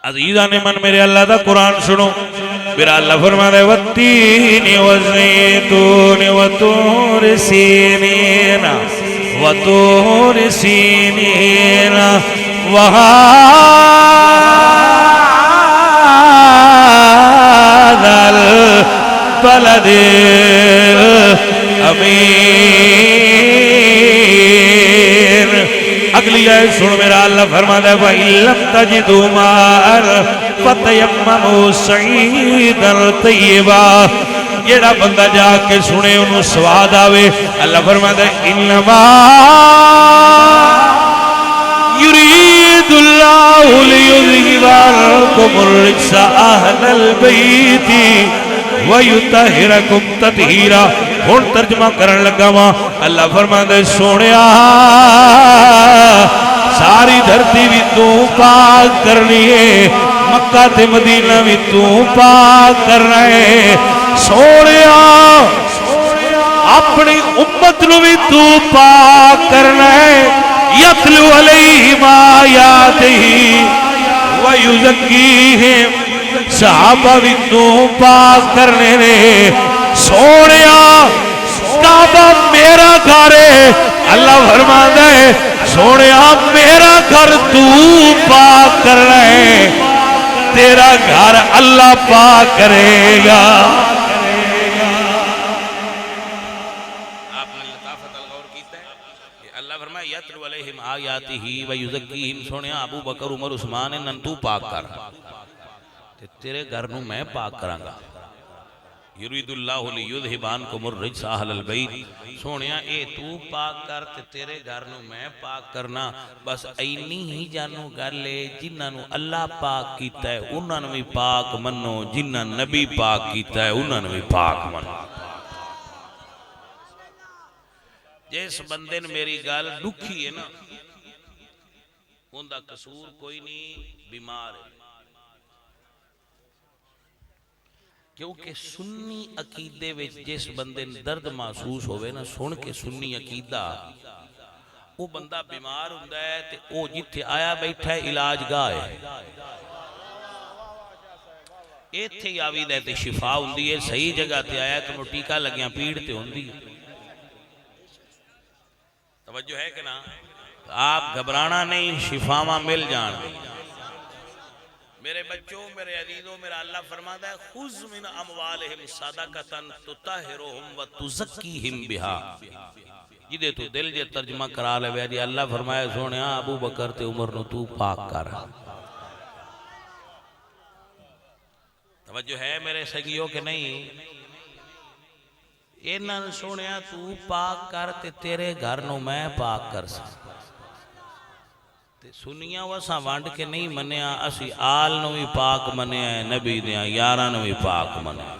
عزیزان من میرے اللہ دا قرآن سنو، میرا اللہ فرما دے والتین والزیتون وطور سینین وطور سینین وہذا البلد الامین۔ اگلی آیت سن میرا اللہ فرما دے وَإِن لَّمْ تَجِدُوا مَاءً فَتَيَمَّمُوا صَعِيدًا طَيِّبًا۔ جیڑا بندہ جا کے سنے انہوں سواد آوے، اللہ فرما دے اِنَّمَا يُرِيدُ اللَّهُ لِيُذْهِبَ عَنكُمُ الرِّجْسَ أَهْلَ الْبَيْتِ وَيُطَهِّرَكُمْ تَطْهِيرًا۔ ہن ترجمہ کرن لگا وا، اللہ فرماندا ہے سونیا ساری دھرتی بھی تو پاک کرنی ہے، مکہ تے مدینہ بھی تو پاک کرنا ہے سونیا، اپنی امت نو بھی تو پاک کرنا ہے، یتلو علیہم آیاتہ ویزکیہم، صحابہ بھی تو پاک کرنے نے سونیا، کعبہ میرا گھر ہے، اللہ فرماتا ہے سونیا میرا گھر تو پاک کر رہے، تیرا گھر اللہ پاک کرے گا۔ آپ نے لطافت الغور کیتا ہے کہ اللہ فرمایا یتلو علیہم آیاتہ ویزکیہم، سونیا ابو بکر عمر عثمان انہاں تو پاک کر، تیرے گھر نو میں پاک کرانگا۔ یرید اللہ لیذھب عنکم الرجس اہل البیت، سونیا اے تو پاک کر تے تیرے گھر نو میں پاک کرنا، بس اینی ہی جانو گل لے جنہاں نو اللہ پاک کیتا ہے انہاں نو بھی پاک منو، جنہاں نبی پاک کیتا ہے انہاں نو بھی پاک منو۔ جس بندے نے میری گل دکھی ہے نا، اوندا قصور کوئی نہیں، بیمار ہے، کیونکہ سنی عقیدے وچ جس بندے درد محسوس ہوئے نا سن کے سنی عقیدہ، وہ بندہ بیمار ہوندہ ہے تے او جتھے آیا بیٹھا ہے علاج گاہ ہے، ایتھے یاوی دے تے شفا ہوندی ہے، صحیح جگہ تے آیا تو وہ ٹیکہ لگیاں پیڑ تے ہوندی ہے۔ توجہ ہے کہ نا؟ آپ گھبرانا نہیں، شفاواں مل جان۔ میرے بچوں، میرے عزیزوں، میرا اللہ فرماتا ہے خُذْ مِنْ أَمْوَالِهِمْ صَدَقَةً تُطَهِّرُهُمْ وَتُزَكِّيهِمْ بِهَا۔ جدے تو دل جے ترجمہ کرا لے ویدی اللہ فرمایا سونیا ابو بکر تے عمر نو تو پاک کر۔ توجہ ہے میرے سگیوں کے نہیں؟ انہاں سونیا تو پاک کر تے تیرے گھر نو میں پاک کر سکتا۔ سنیاں وساں وانڈ کے نہیں منیا، اسی آل نو بھی پاک منیا ہے، نبی دیاں یاراں نو بھی پاک منیا ہے۔